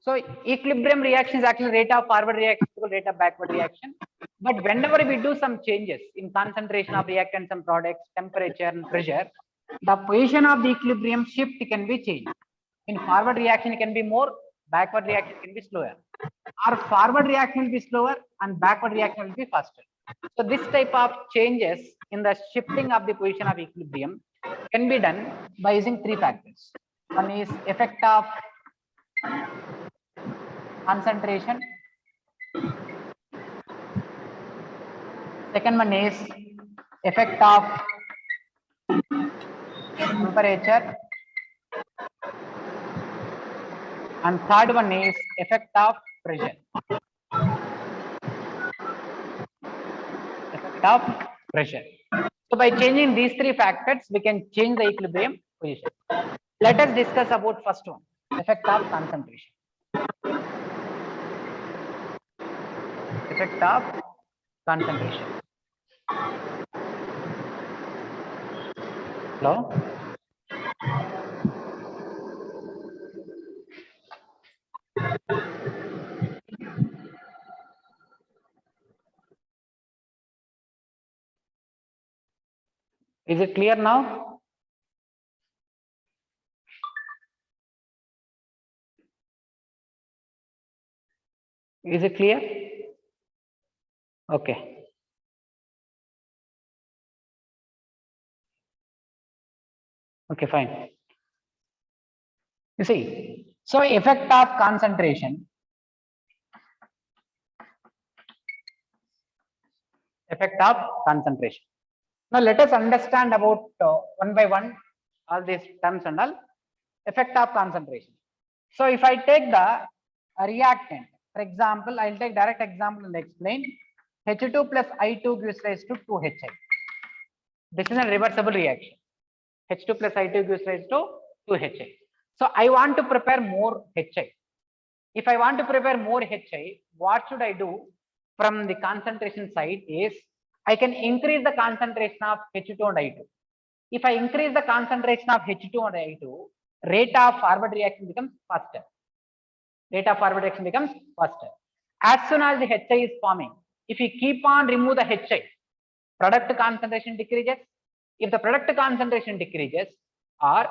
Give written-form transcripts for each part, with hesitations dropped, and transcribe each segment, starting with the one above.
So equilibrium reaction is actually rate of forward reaction equal rate of backward reaction. But whenever we do some changes in concentration of reactants and products, temperature and pressure, the position of the equilibrium shift can be changed. In forward reaction, it can be more, backward reaction can be slower. Or forward reaction will be slower and backward reaction will be faster. So this type of changes in the shifting of the position of equilibrium can be done by using three factors. One is effect of concentration. Second one is effect of temperature. And third one is effect of pressure. Effect of pressure. So by changing these three factors, we can change the equilibrium position. Let us discuss about first one, effect of concentration. Effect of concentration. Hello? Is it clear now? Is it clear? Okay. Okay, fine. You see, so effect of concentration. Effect of concentration. Now let us understand about one by one all these terms and all. Effect of concentration. So if I take the reactant, for example, I'll take direct example and explain. H2 plus I2 gives rise to 2HI. This is a reversible reaction. H2 plus I2 gives rise to 2HI. So I want to prepare more HI. If I want to prepare more HI, what should I do from the concentration side is I can increase the concentration of H2 and I2. If I increase the concentration of H2 and I2, rate of forward reaction becomes faster. Rate of forward reaction becomes faster. As soon as the HI is forming, if you keep on remove the HI, product concentration decreases. If the product concentration decreases or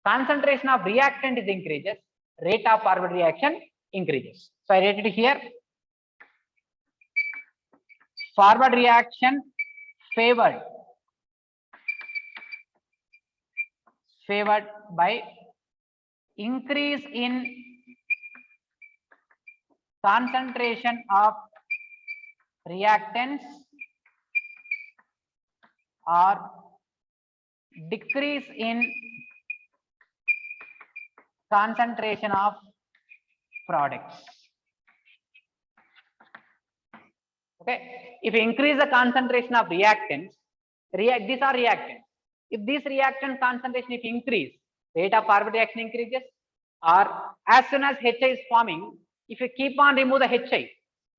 concentration of reactant is increases, rate of forward reaction increases. So I write it here. Forward reaction favored by increase in concentration of reactants or decrease in concentration of products. Okay, if you increase the concentration of reactants, these are reactants. If this reactant concentration if increase, rate of forward reaction increases, or as soon as HI is forming, if you keep on remove the HI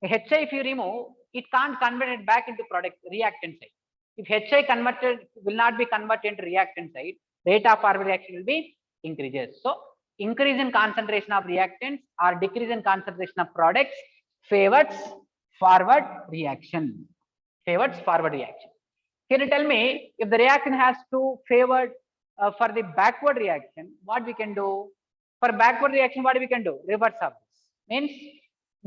if you remove, it can't convert it back into product reactant side. If HI converted will not be converted into reactant side, rate of forward reaction will be increases. So increase in concentration of reactants or decrease in concentration of products favors forward reaction. Favors forward reaction. Can you tell me if the reaction has to favor for the backward reaction, what we can do? For backward reaction, what we can do? Reverse of this. Means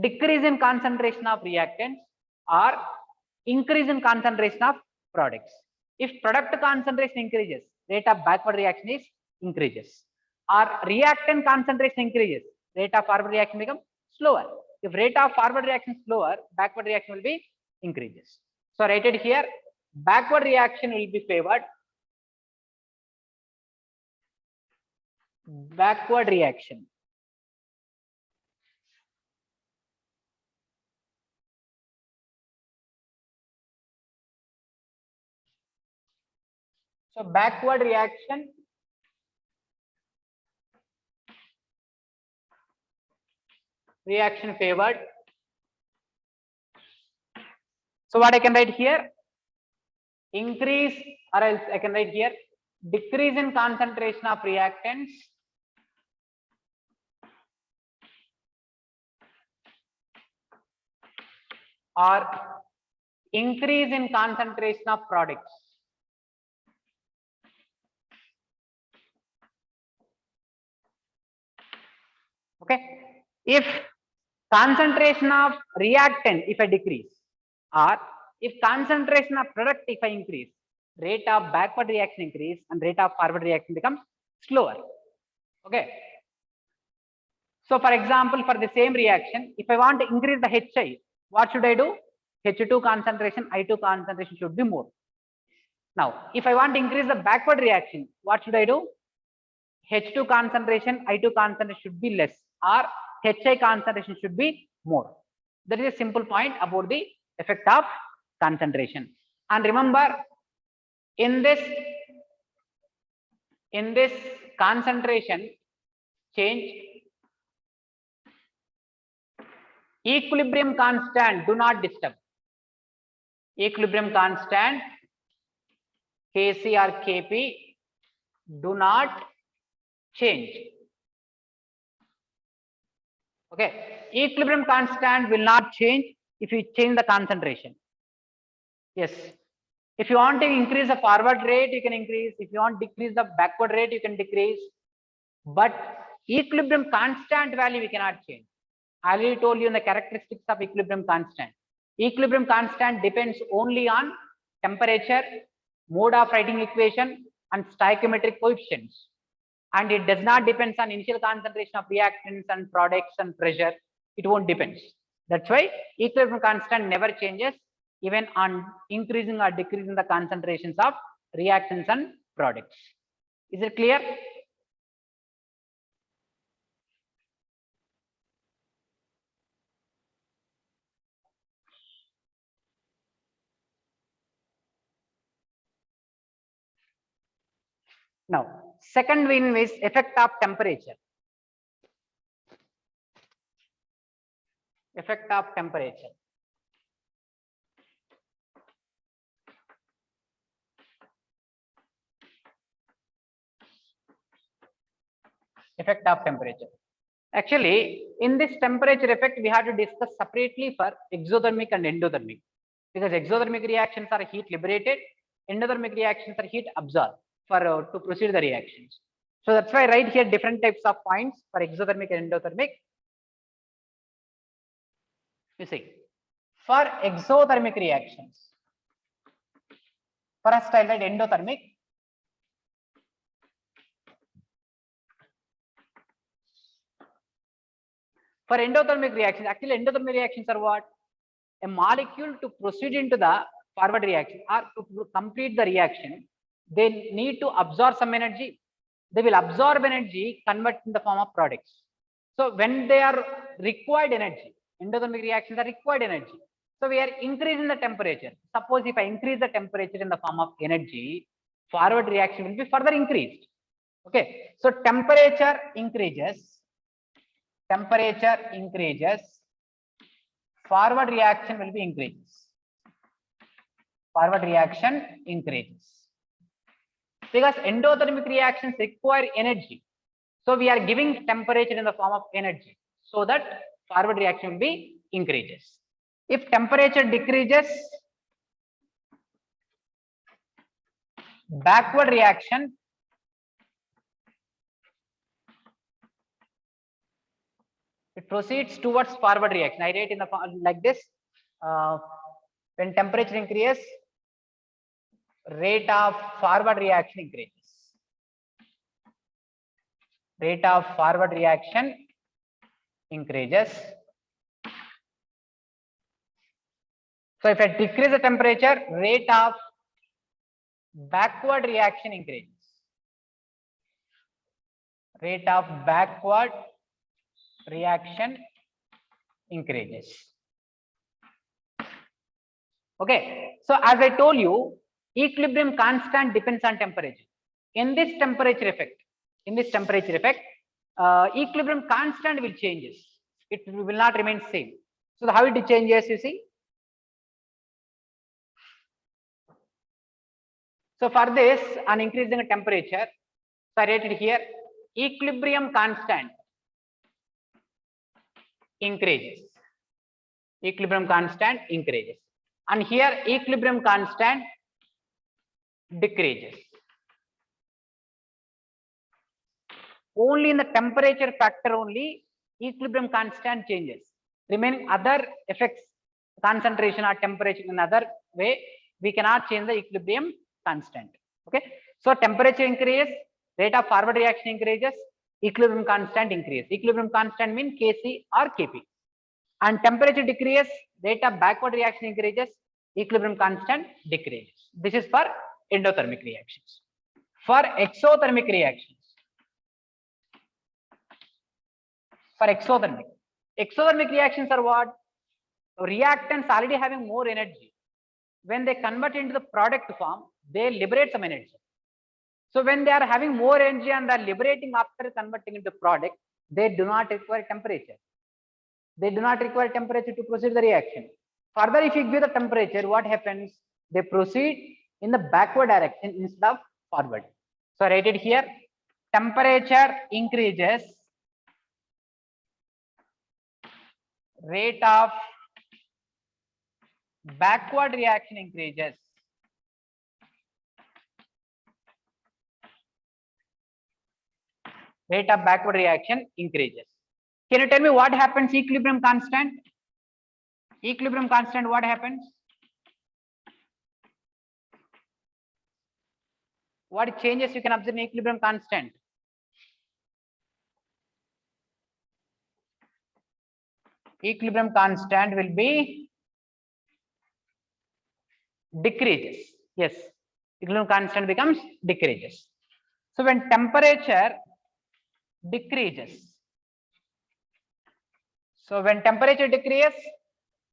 decrease in concentration of reactants or increase in concentration of products. If product concentration increases, rate of backward reaction is increases. Or reactant concentration increases, rate of forward reaction becomes slower. If rate of forward reaction is slower, backward reaction will be increases. So write it here. Backward reaction will be favored. Backward reaction. So backward reaction favored. So what I can write here? Increase, or else I can write here decrease in concentration of reactants or increase in concentration of products. Okay, if concentration of reactant if I decrease, or if concentration of product if I increase, rate of backward reaction increase and rate of forward reaction becomes slower. Okay, so for example, for the same reaction, if I want to increase the HI, what should I do? H2 concentration, I2 concentration should be more. Now, if I want to increase the backward reaction, what should I do? H2 concentration, I2 concentration should be less, or HI concentration should be more. That is a simple point about the effect of concentration. And remember, in this concentration change, equilibrium constant do not disturb. Equilibrium constant Kc or Kp do not change. Okay, equilibrium constant will not change if you change the concentration. Yes, if you want to increase the forward rate, you can increase. If you want to decrease the backward rate, you can decrease. But equilibrium constant value we cannot change. I already told you in the characteristics of equilibrium constant. Equilibrium constant depends only on temperature, mode of writing equation, and stoichiometric coefficients. And it does not depend on initial concentration of reactants and products and pressure. It won't depend. That's why equilibrium constant never changes even on increasing or decreasing the concentrations of reactants and products. Is it clear? Now, second one is effect of temperature. Effect of temperature. Effect of temperature. Actually, in this temperature effect, we have to discuss separately for exothermic and endothermic, because exothermic reactions are heat liberated, endothermic reactions are heat absorbed for to proceed the reactions. So that's why I write here different types of points for exothermic and endothermic. You see, for exothermic reactions, first I write endothermic. For endothermic reactions, actually endothermic reactions are what? A molecule to proceed into the forward reaction or to complete the reaction, they need to absorb some energy. They will absorb energy, convert in the form of products. So when they are required energy, endothermic reactions are required energy. So we are increasing the temperature. Suppose if I increase the temperature in the form of energy, forward reaction will be further increased. Okay, so temperature increases, forward reaction will be increases. Forward reaction increases. Because endothermic reactions require energy. So we are giving temperature in the form of energy so that forward reaction will be increases. If temperature decreases, backward reaction it proceeds towards forward reaction. I write in the like this. When temperature increases, rate of forward reaction increases. Rate of forward reaction increases. So if I decrease the temperature, rate of backward reaction increases. Rate of backward reaction increases. Okay, so as I told you, equilibrium constant depends on temperature. In this temperature effect, equilibrium constant will changes. It will not remain same. So how it changes, you see. So for this, on increasing the temperature, so I write it here, equilibrium constant increases. equilibrium constant increases, and here equilibrium constant decreases. Only in the temperature factor only equilibrium constant changes. Remaining other effects, concentration or temperature in other way, we cannot change the equilibrium constant. Okay, so temperature increases, rate of forward reaction increases, equilibrium constant increases. Equilibrium constant means Kc or Kp. And temperature decreases, rate of backward reaction increases, equilibrium constant decreases. This is for endothermic reactions. For exothermic reactions, exothermic reactions are what? Reactants already having more energy. When they convert into the product form, they liberate some energy. So when they are having more energy and are liberating after converting into product, they do not require temperature. They do not require temperature to proceed the reaction. Further, if you give the temperature, what happens? They proceed in the backward direction instead of forward. So I write it here. Temperature increases, rate of backward reaction increases. Rate of backward reaction increases. Can you tell me what happens? Equilibrium constant. Equilibrium constant, what happens? What changes you can observe in equilibrium constant? Equilibrium constant will be decreases. Yes, equilibrium constant becomes decreases. So when temperature decreases,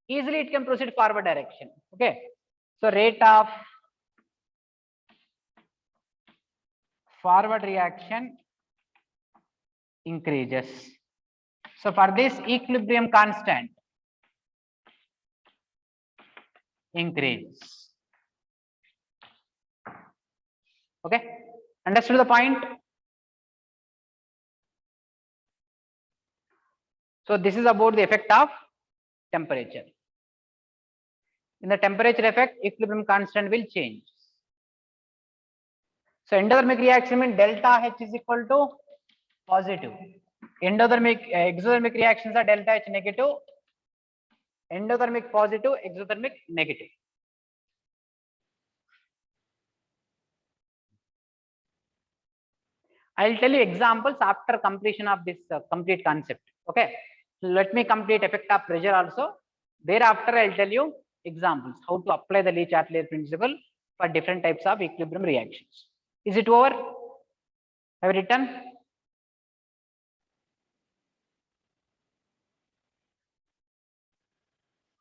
easily it can proceed forward direction. Okay, so rate of forward reaction increases. So for this, equilibrium constant increases. Okay, understood the point? So this is about the effect of temperature. In the temperature effect, equilibrium constant will change. So endothermic reaction means delta H is equal to positive. Exothermic reactions are delta H negative, endothermic positive, exothermic negative. I'll tell you examples after completion of this complete concept. Okay, let me complete effect of pressure also. Thereafter, I'll tell you examples how to apply the Le-Chatelier principle for different types of equilibrium reactions. Is it over? Have you written?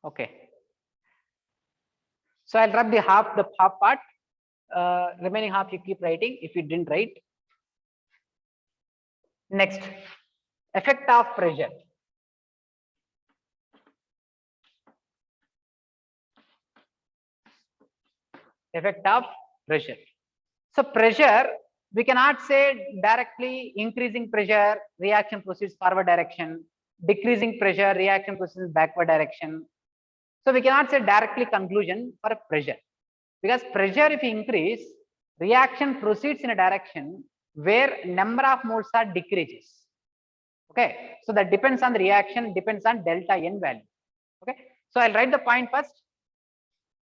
Okay. So I'll rub the half part. Remaining half you keep writing if you didn't write. Next, effect of pressure. Effect of pressure. So pressure, we cannot say directly increasing pressure, reaction proceeds forward direction, decreasing pressure, reaction proceeds backward direction. So we cannot say directly conclusion for pressure, because pressure if you increase, reaction proceeds in a direction where number of moles are decreases. Okay, so that depends on the reaction, depends on delta N value. Okay, so I'll write the point first.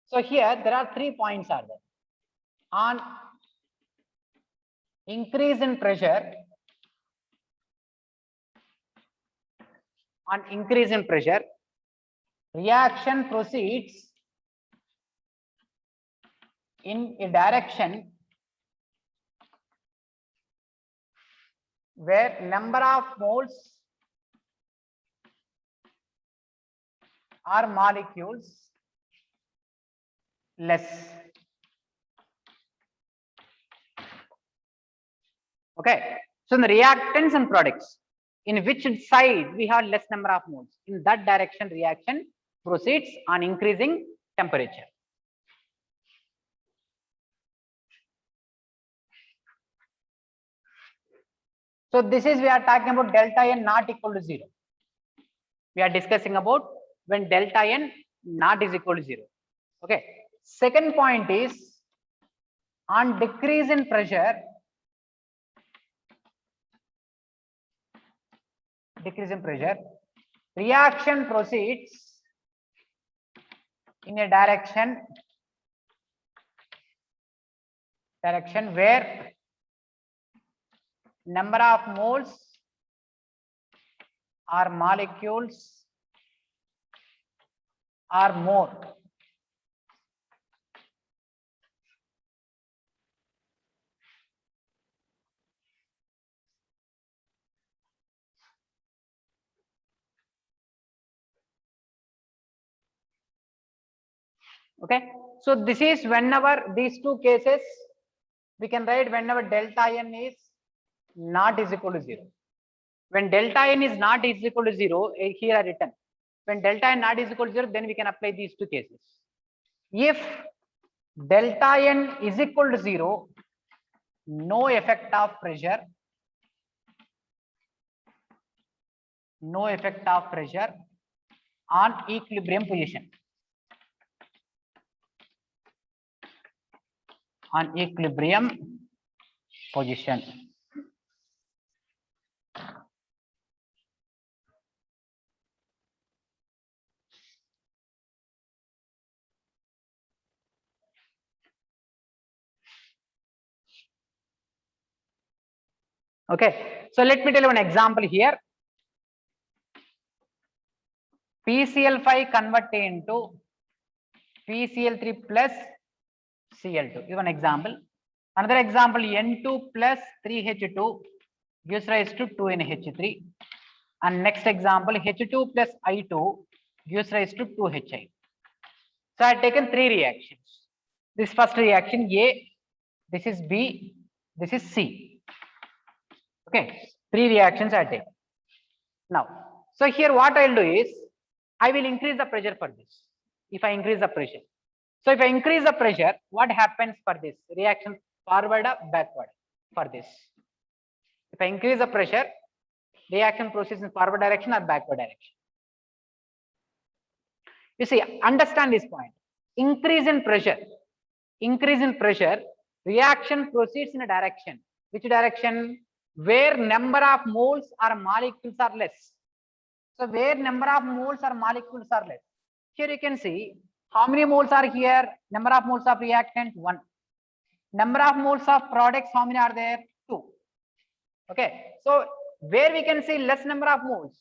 So here there are 3 points are there. On increase in pressure, reaction proceeds in a direction where number of moles or molecules less. Okay, so in the reactants and products, in which side we have less number of moles, in that direction reaction proceeds on increasing temperature. So this is, we are talking about delta N not equal to 0. We are discussing about when delta n not is equal to 0. Okay. Second point is on decrease in pressure, reaction proceeds in a direction where number of moles or molecules are more. Okay, so this is whenever these two cases we can write whenever delta n is not is equal to 0. When delta n is not is equal to 0, here I written. When delta n not is equal to 0, then we can apply these two cases. If delta n is equal to 0, no effect of pressure, on equilibrium position. Okay, so let me tell you one example here. PCl5 convert into PCl3 plus Cl2. Give an example. Another example, N2 plus 3H2 gives rise to 2NH3. And next example, H2 plus I2 gives rise to 2HI. So I have taken three reactions. This first reaction A, this is B, this is C. Okay, three reactions I take. Now, so here what I will do is, I will increase the pressure for this. If I increase the pressure. So if I increase the pressure, what happens for this reaction? Forward or backward for this? If I increase the pressure, reaction proceeds in forward direction or backward direction. You see, understand this point. Increase in pressure, reaction proceeds in a direction. Which direction? Where number of moles or molecules are less. So where number of moles or molecules are less. Here you can see how many moles are here. Number of moles of reactant 1. Number of moles of products, how many are there? 2. Okay, so where we can see less number of moles,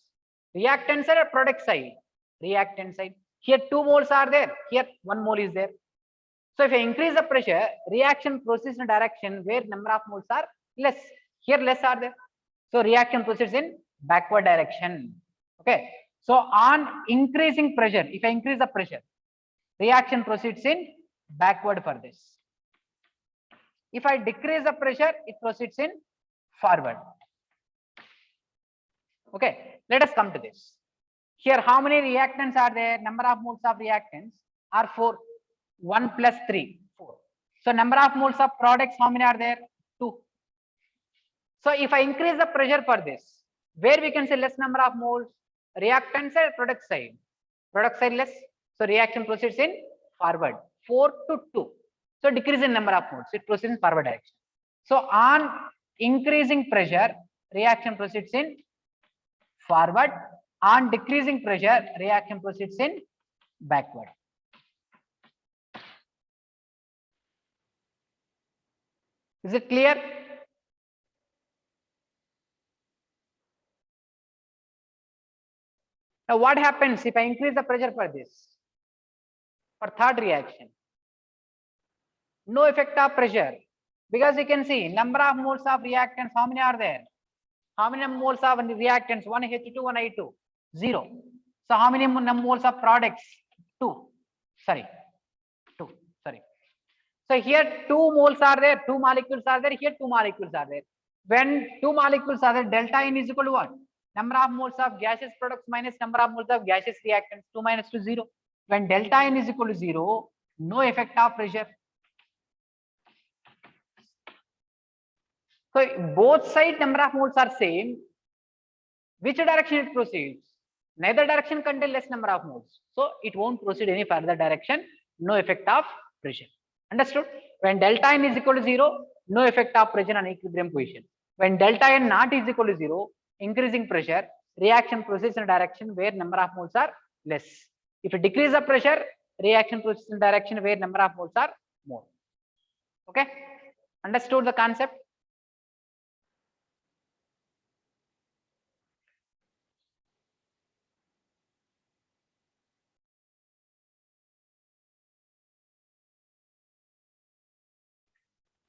reactant side or product side? Reactant side. Here 2 moles are there, here 1 mole is there. So if I increase the pressure, reaction proceeds in a direction where number of moles are less. Here less are there. So reaction proceeds in backward direction. Okay, so on increasing pressure, if I increase the pressure, reaction proceeds in backward for this. If I decrease the pressure, it proceeds in forward. Okay, let us come to this. Here, how many reactants are there? Number of moles of reactants are 4. 1 plus 3, 4. So number of moles of products, how many are there? 2. So if I increase the pressure for this, where we can say less number of moles? Reactant side, product side. Product side less. So reaction proceeds in forward. 4 to 2. So decrease in number of moles, it proceeds in forward direction. So on increasing pressure, reaction proceeds in forward. On decreasing pressure, reaction proceeds in backward. Is it clear? Now what happens if I increase the pressure for this? For third reaction, no effect of pressure, because you can see number of moles of reactants, how many are there? How many moles of reactants? 1 H2, 1 I2, 0. So how many moles of products? 2. Sorry. So here 2 moles are there, 2 molecules are there, here 2 molecules are there. When 2 molecules are there, delta n is equal to what? Number of moles of gaseous products minus number of moles of gaseous reactants, 2 minus 2, 0. When delta n is equal to 0, no effect of pressure. So both side number of moles are same. Which direction it proceeds? Neither direction contain less number of moles, so it won't proceed any further direction. No effect of pressure. Understood? When delta n is equal to 0, no effect of pressure on equilibrium position. When delta n not is equal to 0, increasing pressure, reaction proceeds in a direction where number of moles are less. If you decrease the pressure, reaction proceeds in a direction where number of moles are more. Okay? Understood the concept?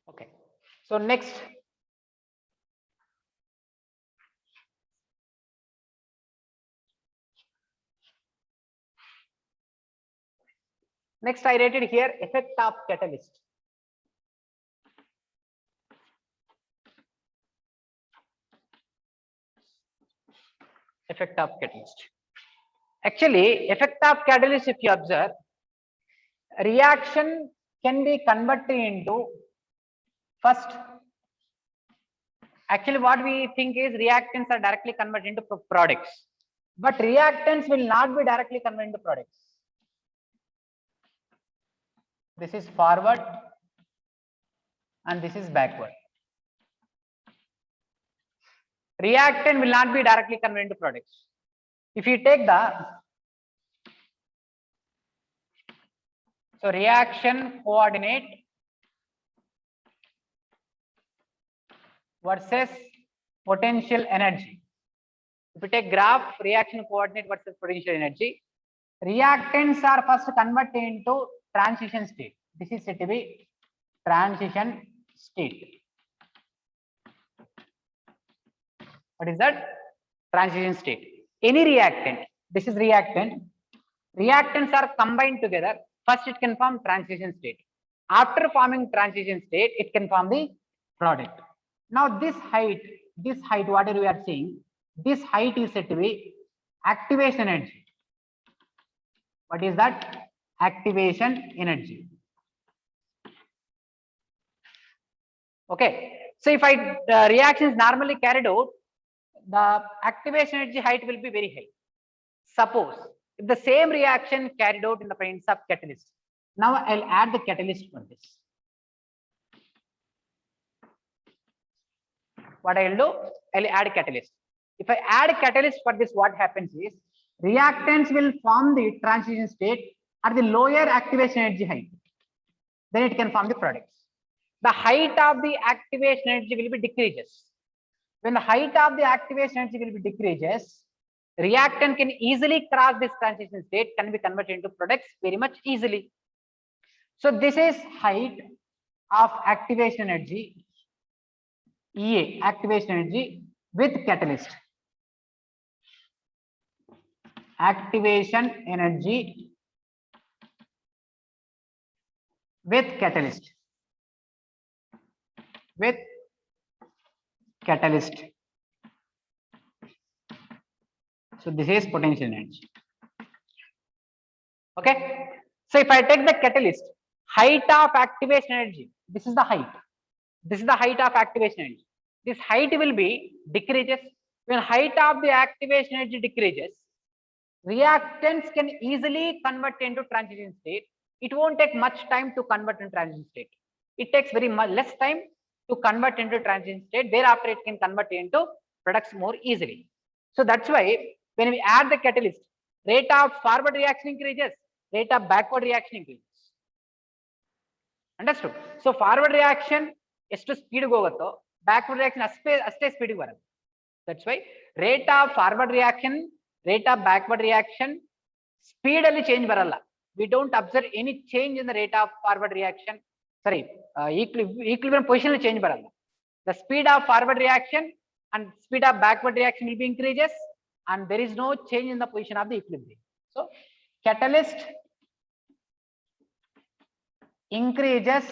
Okay. So next, I rated here effect of catalyst. Effect of catalyst. Actually, effect of catalyst, if you observe, reaction can be converted into first. Actually, what we think is reactants are directly converted into products, but reactants will not be directly converted into products. This is forward and this is backward. Reactant will not be directly converted into products. If you take the reaction coordinate versus potential energy. If you take graph reaction coordinate versus potential energy, reactants are first converted into transition state. This is said to be transition state. What is that? Transition state. Any reactant, this is reactant. Reactants are combined together. First, it can form transition state. After forming transition state, it can form the product. Now, this height, whatever we are seeing, this height is said to be activation energy. What is that? Activation energy. Okay. So, if reaction is normally carried out, the activation energy height will be very high. Suppose if the same reaction carried out in the presence of catalyst. Now I'll add the catalyst for this. What I'll do, I'll add catalyst. If I add catalyst for this, what happens is reactants will form the transition state at the lower activation energy height. Then it can form the products. The height of the activation energy will be decreases. When the height of the activation energy will be decreases, reactant can easily cross this transition state, can be converted into products very much easily. So this is height of activation energy, EA, activation energy with catalyst. Activation energy with catalyst. With catalyst. So this is potential energy. Okay. So if I take the catalyst, height of activation energy, this is the height. This is the height of activation energy. This height will be decreases. When height of the activation energy decreases, reactants can easily convert into transition state. It won't take much time to convert into transition state. It takes very much less time to convert into transition state. Thereafter, it can convert into products more easily. So that's why when we add the catalyst, rate of forward reaction increases, rate of backward reaction increases. Understood? So forward reaction is to speed go, backward reaction aste speed go. That's why rate of forward reaction, rate of backward reaction, speed only change baralla. We don't observe any change in the rate of forward reaction. Sorry, equilibrium position change baralla. The speed of forward reaction and speed of backward reaction will be increases, and there is no change in the position of the equilibrium. So catalyst increases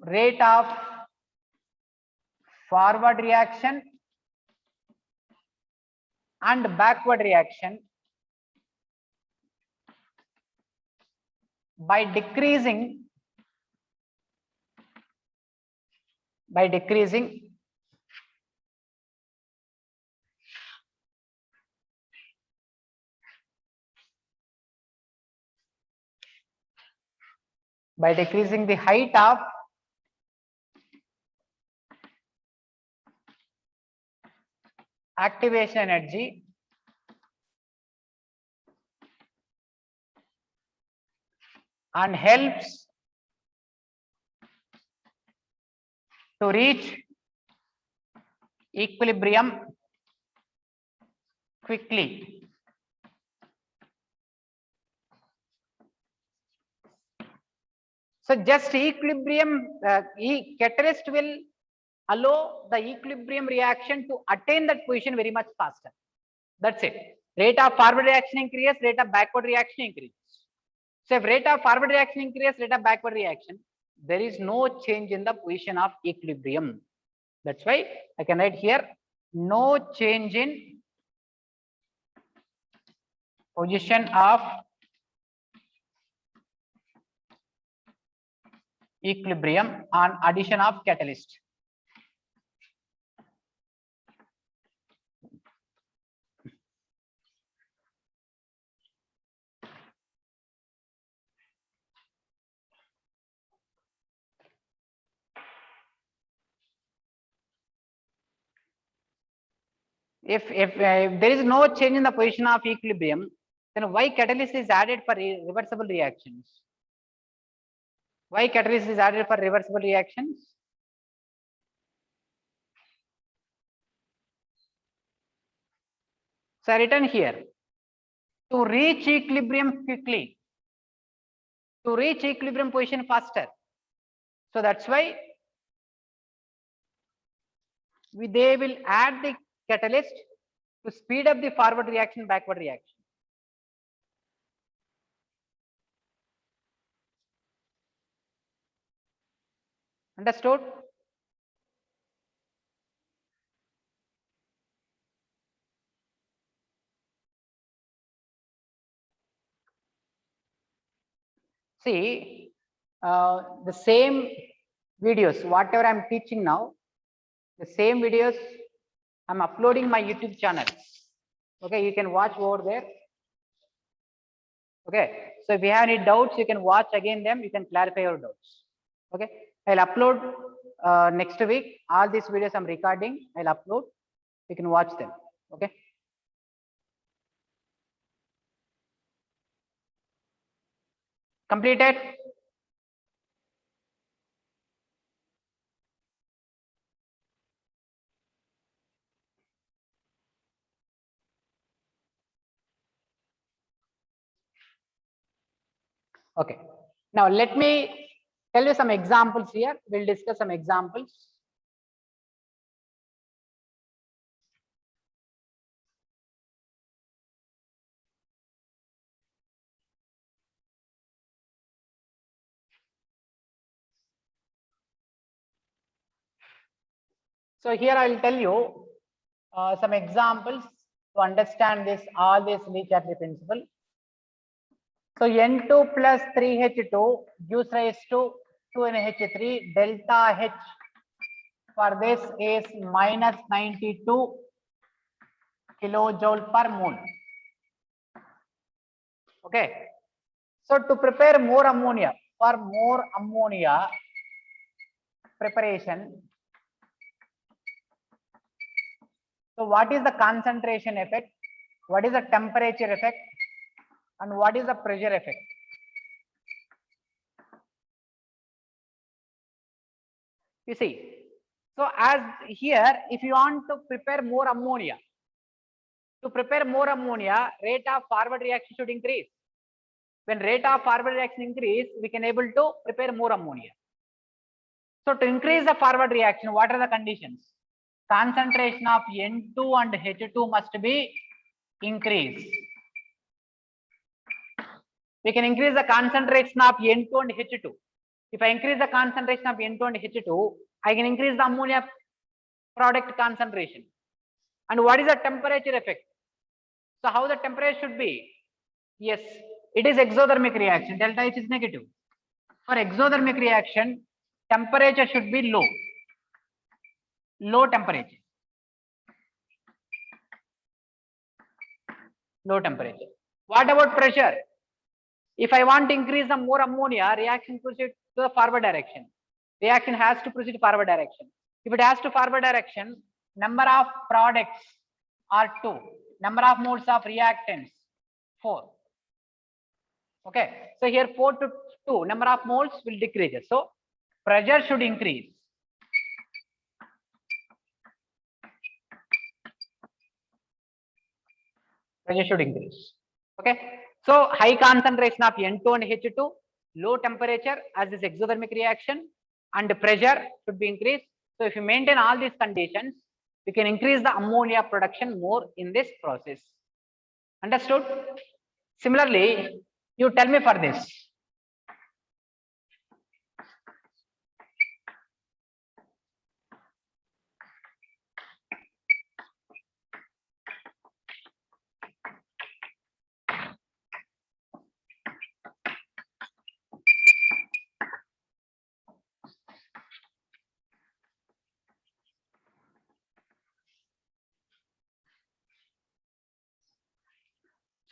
rate of forward reaction and backward reaction by decreasing by decreasing the height of activation energy and helps to reach equilibrium quickly. So just equilibrium, catalyst will allow the equilibrium reaction to attain that position very much faster. That's it. Rate of forward reaction increases, rate of backward reaction increases. So if rate of forward reaction increases, rate of backward reaction, there is no change in the position of equilibrium. That's why I can write here, no change in position of equilibrium on addition of catalyst. If there is no change in the position of equilibrium, then why catalyst is added for reversible reactions? Why catalyst is added for reversible reactions? So I written here, to reach equilibrium quickly, to reach equilibrium position faster. So that's why they will add the catalyst to speed up the forward reaction, backward reaction. Understood? See, the same videos, whatever I'm teaching now, the same videos I'm uploading my YouTube channel. Okay, you can watch over there. Okay, so if you have any doubts, you can watch again them, you can clarify your doubts. Okay, I'll upload next week. All these videos I'm recording, I'll upload. You can watch them. Okay. Completed? Okay. Now let me tell you some examples here. We'll discuss some examples. So here I will tell you some examples to understand this, all this Lee-Chatelet principle. So N2 plus 3H2 gives rise to 2NH3. Delta H for this is minus 92 kilojoule per mole. Okay. So to prepare more ammonia, for more ammonia preparation, so what is the concentration effect? What is the temperature effect? And what is the pressure effect? You see, so as here, if you want to prepare more ammonia, rate of forward reaction should increase. When rate of forward reaction increase, we can able to prepare more ammonia. So to increase the forward reaction, what are the conditions? Concentration of N2 and H2 must be increased. We can increase the concentration of N2 and H2. If I increase the concentration of N2 and H2, I can increase the ammonia product concentration. And what is the temperature effect? So how the temperature should be? Yes, it is exothermic reaction. Delta H is negative. For exothermic reaction, temperature should be low. Low temperature. Low temperature. What about pressure? If I want to increase the more ammonia, reaction proceeds to the forward direction. Reaction has to proceed forward direction. If it has to forward direction, number of products are 2. Number of moles of reactants 4. Okay. So here 4 to 2, number of moles will decrease. So pressure should increase. Pressure should increase. Okay. So high concentration of N2 and H2, low temperature as this exothermic reaction, and pressure should be increased. So if you maintain all these conditions, you can increase the ammonia production more in this process. Understood? Similarly, you tell me for this.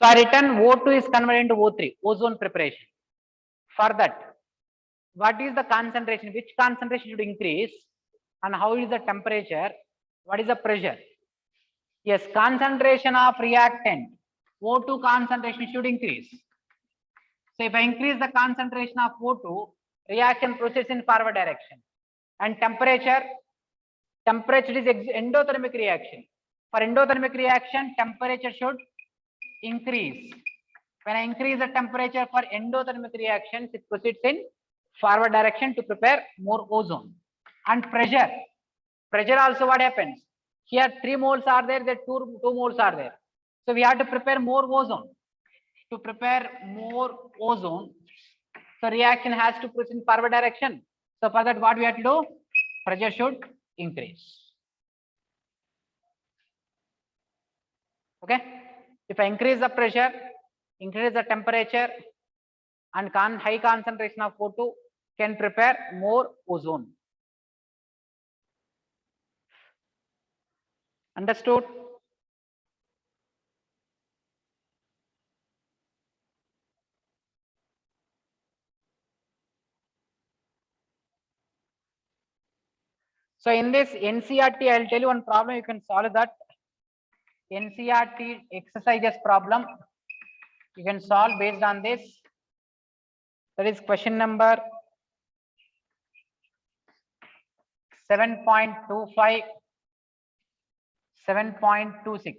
So I written O2 is converted into O3, ozone preparation. For that, what is the concentration? Which concentration should increase? And how is the temperature? What is the pressure? Yes, concentration of reactant, O2 concentration should increase. So if I increase the concentration of O2, reaction proceeds in forward direction. And temperature is endothermic reaction. For endothermic reaction, temperature should increase. When I increase the temperature for endothermic reactions, it proceeds in forward direction to prepare more ozone. And pressure also what happens? Here 3 moles are there, there 2 moles are there. So we have to prepare more ozone. To prepare more ozone, so reaction has to proceed in forward direction. So for that, what we have to do? Pressure should increase. Okay. If I increase the pressure, increase the temperature, and high concentration of O2, can prepare more ozone. Understood? So in this NCERT, I'll tell you one problem. You can solve that. NCERT exercises problem. You can solve based on this. That is question number 7.25, 7.26.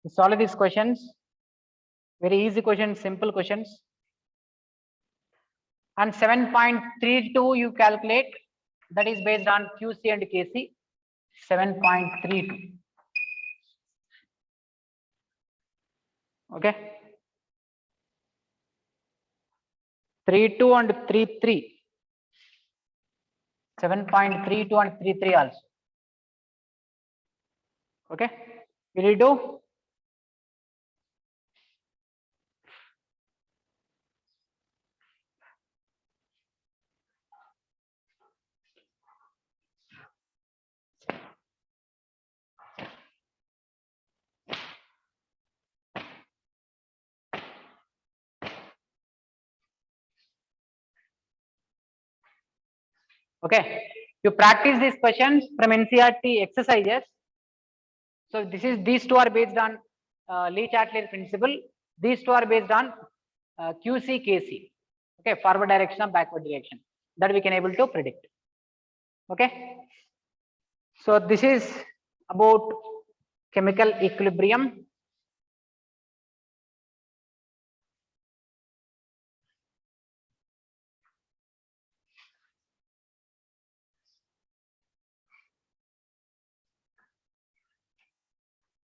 Solve these questions. Very easy questions, simple questions. And 7.32 you calculate. That is based on QC and KC. 7.32. Okay. 32 and 33. 7.32 and 33 also. Okay. Will you do? Okay, you practice these questions from NCERT exercises. So these two are based on Lee-Chatelain principle. These two are based on QC, KC. Okay, forward direction, backward direction. That we can able to predict. Okay. So this is about chemical equilibrium.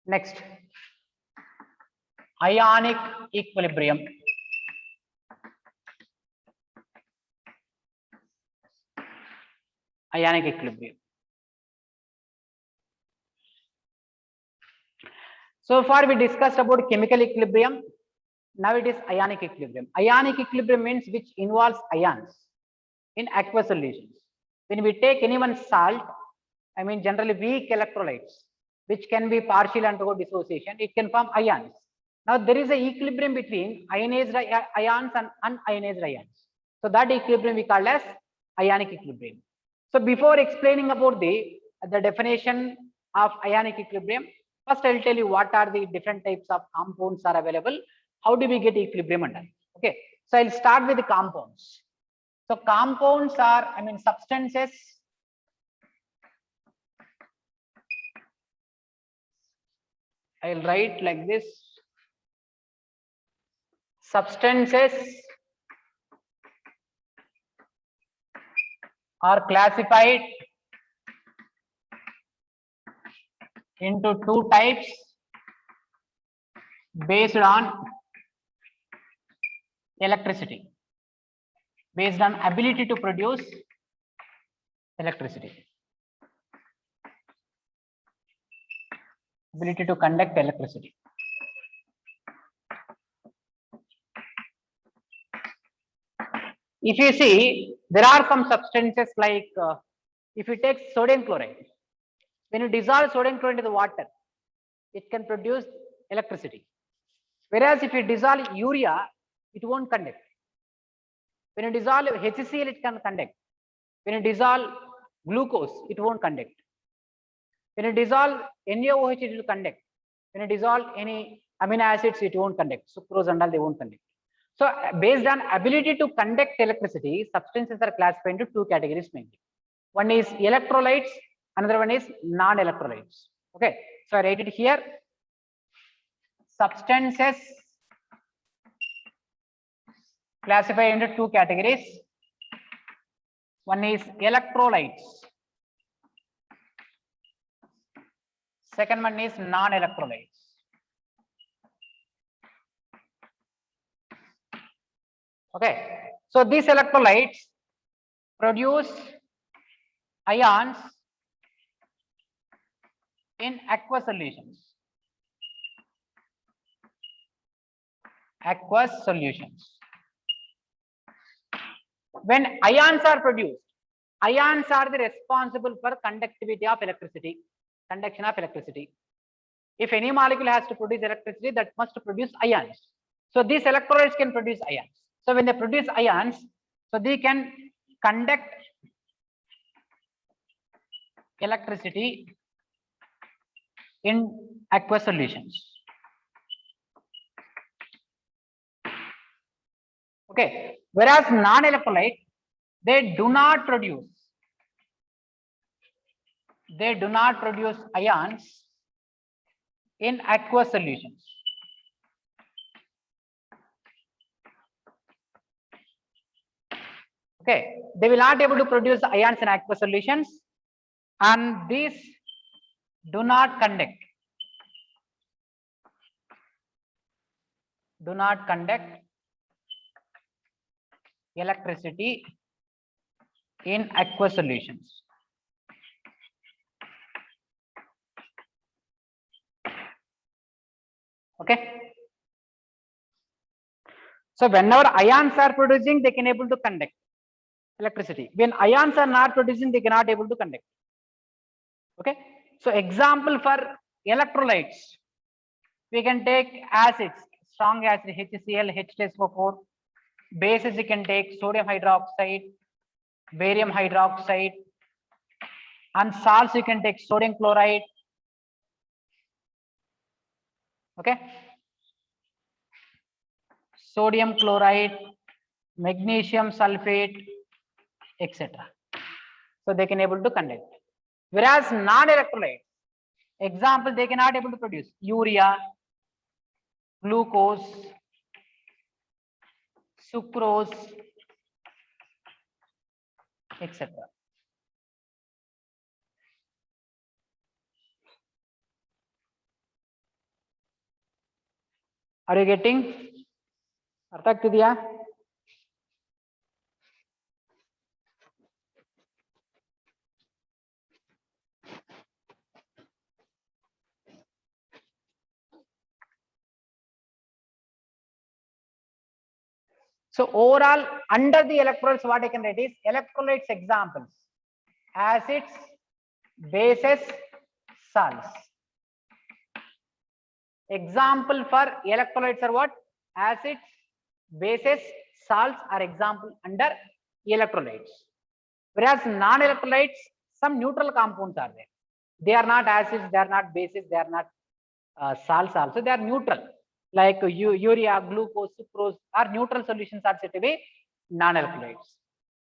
Next, ionic equilibrium. Ionic equilibrium. So far we discussed about chemical equilibrium. Now it is ionic equilibrium. Ionic equilibrium means which involves ions in aqueous solutions. When we take any one salt, I mean generally weak electrolytes, which can be partially undergo dissociation, it can form ions. Now there is a equilibrium between ionized ions and unionized ions. So that equilibrium we call as ionic equilibrium. So before explaining about the definition of ionic equilibrium, first I'll tell you what are the different types of compounds are available. How do we get equilibrium under? Okay, so I'll start with the compounds. So compounds are, substances I'll write like this. Substances are classified into two types based on electricity, based on ability to produce electricity, ability to conduct electricity. If you see, there are some substances like if you take sodium chloride, when you dissolve sodium chloride into the water, it can produce electricity. Whereas if you dissolve urea, it won't conduct. When you dissolve HCl, it can conduct. When you dissolve glucose, it won't conduct. When you dissolve NaOH, it will conduct. When you dissolve any amino acids, it won't conduct. Sucrose and all, they won't conduct. So based on ability to conduct electricity, substances are classified into two categories mainly. One is electrolytes, another one is non-electrolytes. Okay, so I write it here. Substances classified into two categories. One is electrolytes. Second one is non-electrolytes. Okay, so these electrolytes produce ions in aqueous solutions. Aqueous solutions. When ions are produced, ions are the responsible for conductivity of electricity, conduction of electricity. If any molecule has to produce electricity, that must produce ions. So these electrolytes can produce ions. So when they produce ions, so they can conduct electricity in aqueous solutions. Okay, whereas non-electrolyte, they do not produce ions in aqueous solutions. Okay, they will not able to produce ions in aqueous solutions, and these do not conduct electricity in aqueous solutions. Okay, so whenever ions are producing, they can able to conduct electricity. When ions are not producing, they cannot able to conduct. Okay, so example for electrolytes, we can take acids, strong acid HCl, H2SO4. Bases, you can take sodium hydroxide, barium hydroxide, and salts, you can take sodium chloride. Okay, sodium chloride, magnesium sulfate, etc. So they can able to conduct. Whereas non-electrolytes, example, they cannot able to produce urea, glucose, sucrose, etc. Are you getting? ಅರ್ಥ ಆಗ್ತಿದೆಯಾ? So overall, under the electrolytes, what I can write is electrolytes examples: acids, bases, salts. Example for electrolytes are what? Acids, bases, salts are example under electrolytes. Whereas non-electrolytes, some neutral compounds are there. They are not acids, they are not bases, they are not salts also, they are neutral. Like urea, glucose, sucrose are neutral solutions are said to be non-electrolytes.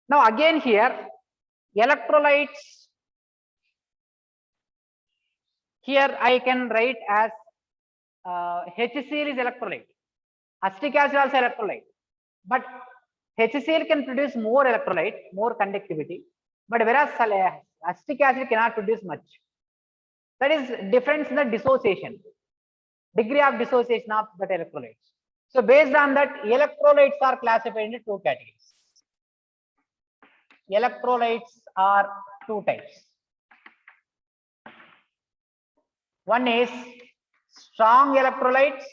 Now again here, electrolytes, here I can write as HCl is electrolyte, acetic acid also electrolyte, but HCl can produce more electrolyte, more conductivity, but whereas acetic acid cannot produce much. That is difference in the dissociation, degree of dissociation of that electrolytes. So based on that, electrolytes are classified into two categories. Electrolytes are two types. One is strong electrolytes,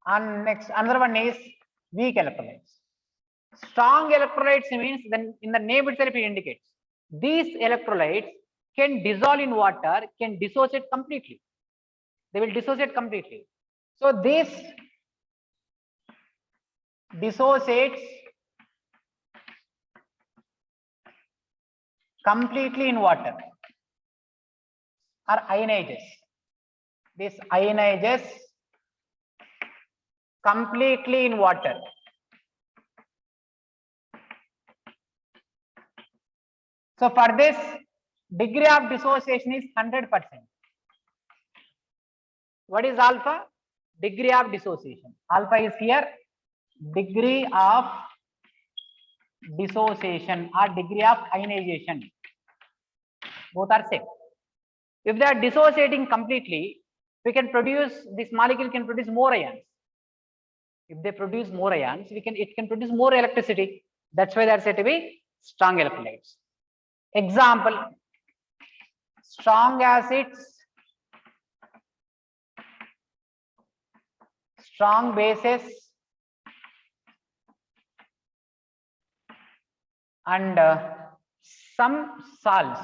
and next another one is weak electrolytes. Strong electrolytes means, then in the name itself it indicates these electrolytes can dissolve in water, can dissociate completely. They will dissociate completely. So this dissociates completely in water or ionizes. This ionizes completely in water. So for this, degree of dissociation is 100%. What is alpha? Degree of dissociation. Alpha is here, degree of dissociation or degree of ionization. Both are same. If they are dissociating completely, we can produce, this molecule can produce more ions. If they produce more ions, it can produce more electricity. That's why they are said to be strong electrolytes. Example, strong acids, strong bases, and some salts.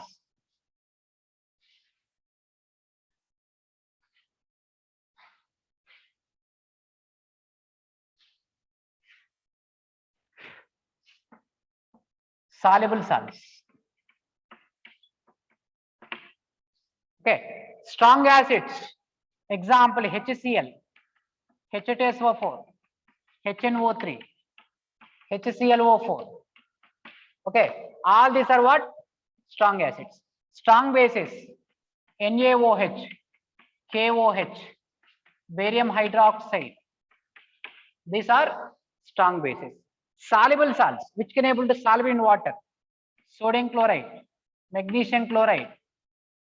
Soluble salts. Okay, strong acids. Example, HCl, H2SO4, HNO3, HClO4. Okay, all these are what? Strong acids. Strong bases, NaOH, KOH, barium hydroxide. These are strong bases. Soluble salts, which can able to solve in water: sodium chloride, magnesium chloride,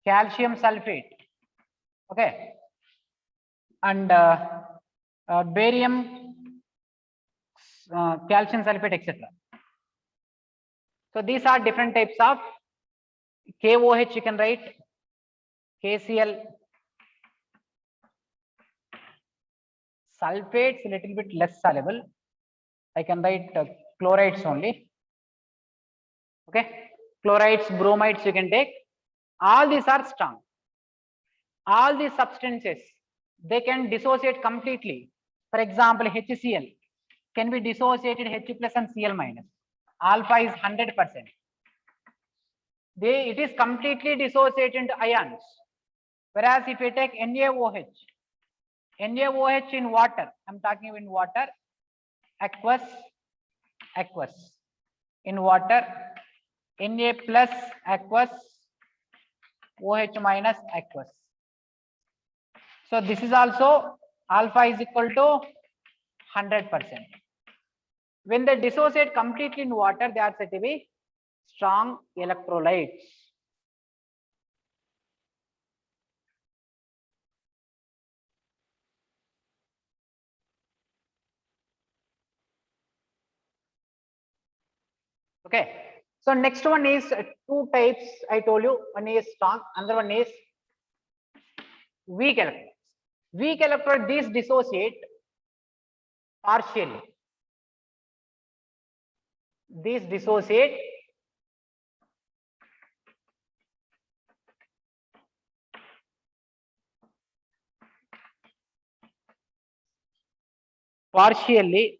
calcium sulfate. Okay, and barium, calcium sulfate, etc. So these are different types of KOH. You can write KCl. Sulfates a little bit less soluble. I can write chlorides only. Okay, chlorides, bromides you can take. All these are strong. All these substances, they can dissociate completely. For example, HCl can be dissociated H plus and Cl minus. Alpha is 100%. It is completely dissociated into ions. Whereas if you take NaOH in water, I'm talking in water, aqueous, in water, Na plus aqueous, OH minus aqueous. So this is also alpha is equal to 100%. When they dissociate completely in water, they are said to be strong electrolytes. Okay, so next one is two types I told you. One is strong, another one is weak electrolytes. Weak electrolytes, these dissociate partially. These dissociate partially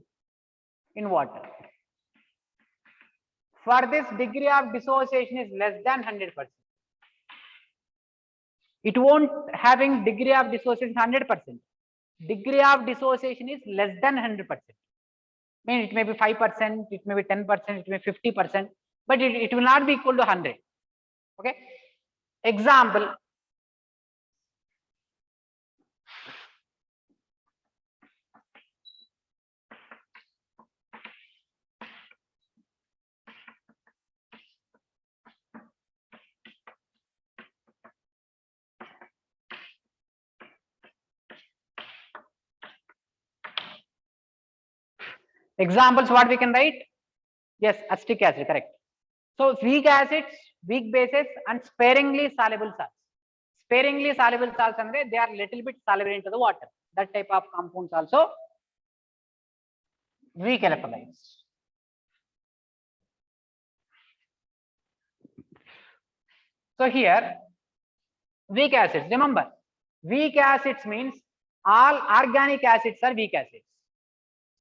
in water. For this, degree of dissociation is less than 100%. It won't having degree of dissociation 100%. Degree of dissociation is less than 100%. I mean, it may be 5%, it may be 10%, it may be 50%, but it will not be equal to 100. Okay. Example. Examples, what we can write? Yes, acetic acid, correct. So weak acids, weak bases, and sparingly soluble salts. Sparingly soluble salts, and they are little bit soluble into the water. That type of compounds also weak electrolytes. So here, weak acids. Remember, weak acids means all organic acids are weak acids.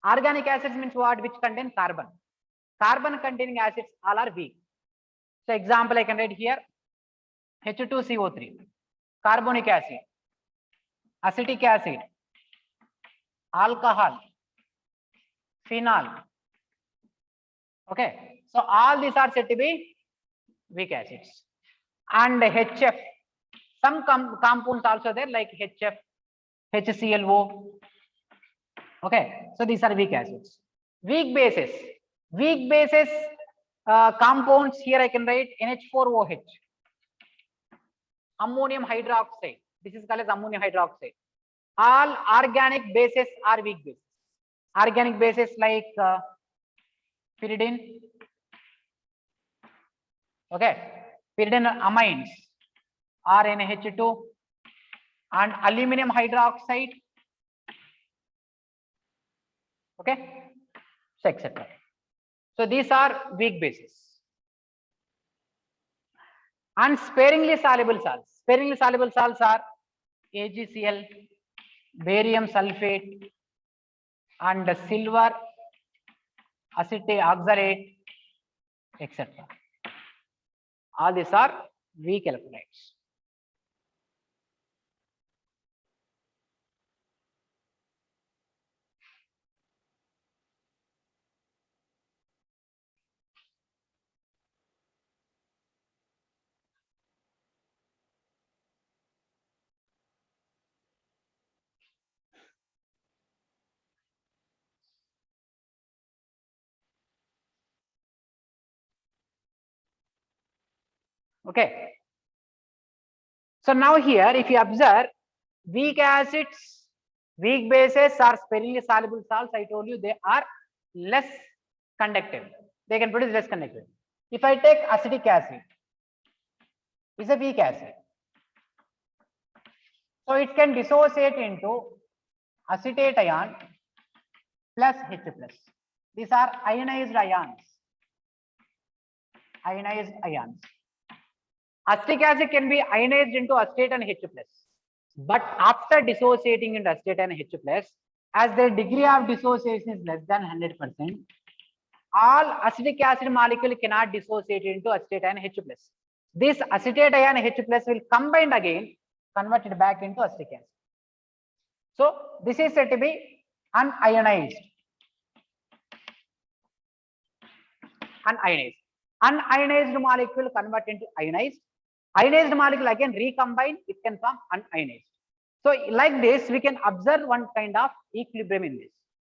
Organic acids means what? Which contain carbon. Carbon containing acids all are weak. So example I can write here, H2CO3, carbonic acid, acetic acid, alcohol, phenol. Okay, so all these are said to be weak acids. And HF, some compounds also there like HF, HClO. Okay, so these are weak acids. Weak bases. Weak bases compounds, here I can write NH4OH, ammonium hydroxide. This is called as ammonium hydroxide. All organic bases are weak bases. Organic bases like pyridine. Okay, pyridine amines, RNH2, and aluminum hydroxide. Okay, so etc. So these are weak bases. And sparingly soluble salts. Sparingly soluble salts are AgCl, barium sulfate, and silver acetate oxalate, etc. All these are weak electrolytes. Okay. So now here, if you observe, weak acids, weak bases are sparingly soluble salts. I told you they are less conductive. They can produce less conductive. If I take acetic acid, it's a weak acid. So it can dissociate into acetate ion plus H plus. These are ionized ions. Ionized ions. Acetic acid can be ionized into acetate and H plus. But after dissociating into acetate and H plus, as the degree of dissociation is less than 100%, all acetic acid molecule cannot dissociate into acetate and H plus. This acetate ion H plus will combine again, converted back into acetic acid. So this is said to be unionized. Unionized. Unionized molecule convert into ionized. Ionized molecule again recombine, it can form unionized. So like this, we can observe one kind of equilibrium in this.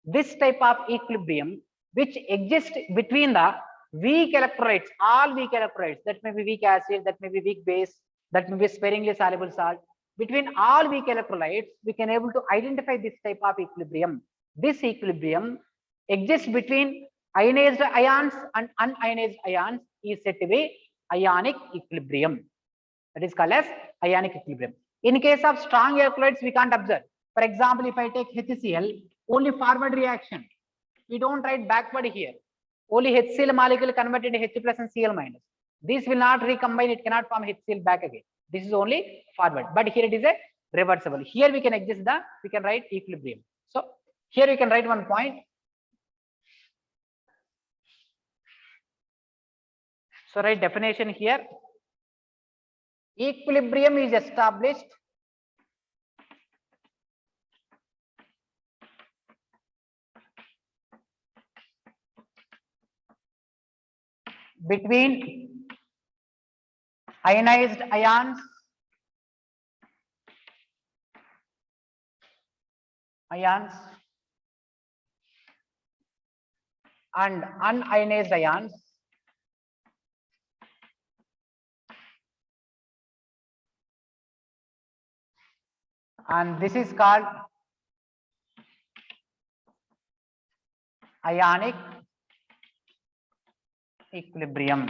This type of equilibrium which exists between the weak electrolytes, all weak electrolytes, that may be weak acid, that may be weak base, that may be sparingly soluble salt. Between all weak electrolytes, we can able to identify this type of equilibrium. This equilibrium exists between ionized ions and unionized ions is said to be ionic equilibrium. That is called as ionic equilibrium. In case of strong electrolytes, we can't observe. For example, if I take HCl, only forward reaction. We don't write backward here. Only HCl molecule converted into H plus and Cl minus. This will not recombine, it cannot form HCl back again. This is only forward. But here it is a reversible. Here we can exist we can write equilibrium. So Here you can write one point. So write definition here. Equilibrium is established between ionized ions and unionized ions and this is called ionic equilibrium.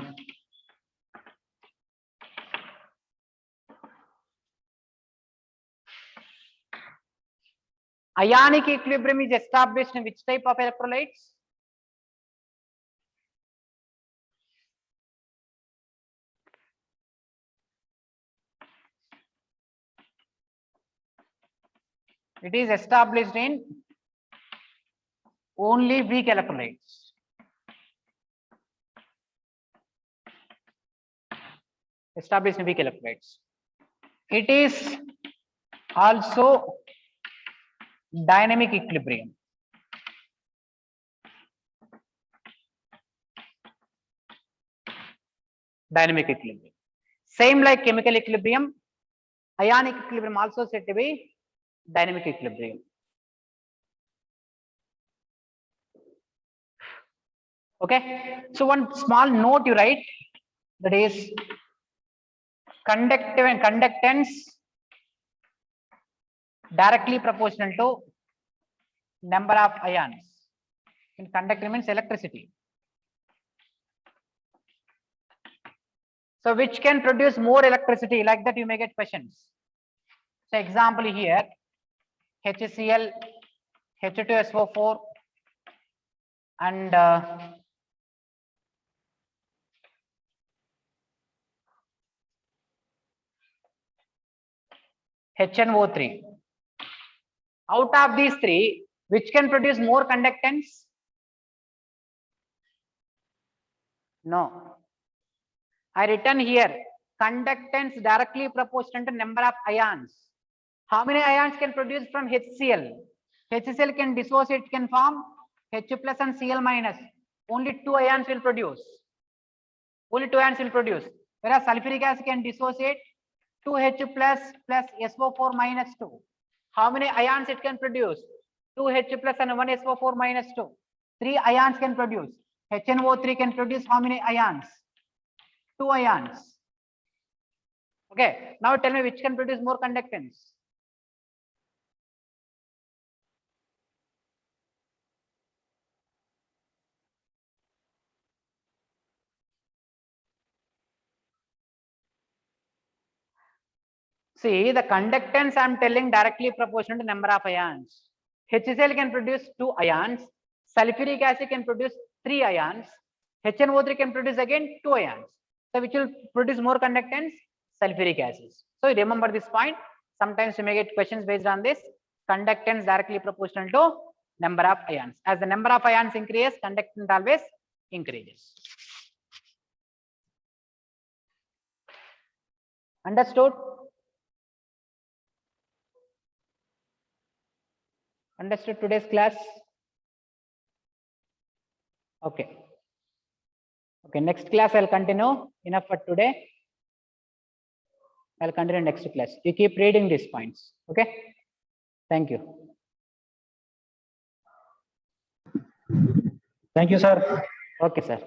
Ionic equilibrium is established in which type of electrolytes? It is established in only weak electrolytes. Established in weak electrolytes. It is also dynamic equilibrium. Dynamic equilibrium. Same like chemical equilibrium, ionic equilibrium also said to be dynamic equilibrium. Okay, so one small note you write, that is conductive and conductance directly proportional to number of ions. In conductor means electricity. So which can produce more electricity, like that you may get questions. So example here, HCl, H2SO4 and HNO3. Out of these three, which can produce more conductance? No. I written here, conductance directly proportional to number of ions. How many ions can produce from HCl? HCl can dissociate, can form H plus and Cl minus. Only 2 ions will produce. Only 2 ions will produce. Whereas sulfuric acid can dissociate 2H plus SO4 minus 2. How many ions it can produce? 2H plus and 1 SO4 minus 2. 3 ions can produce. HNO3 can produce how many ions? 2 ions. Okay, now tell me which can produce more conductance. See, the conductance I am telling directly proportional to number of ions. HCl can produce 2 ions, sulfuric acid can produce 3 ions, HNO3 can produce again 2 ions. So which will produce more conductance? Sulfuric acid. So remember this point. Sometimes you may get questions based on this. Conductance directly proportional to number of ions. As the number of ions increases, conductance always increases. Understood? Understood today's class? Okay. Okay, next class I'll continue. Enough for today. I'll continue next class. You keep reading these points. Okay. Thank you. Thank you, sir. Okay, sir.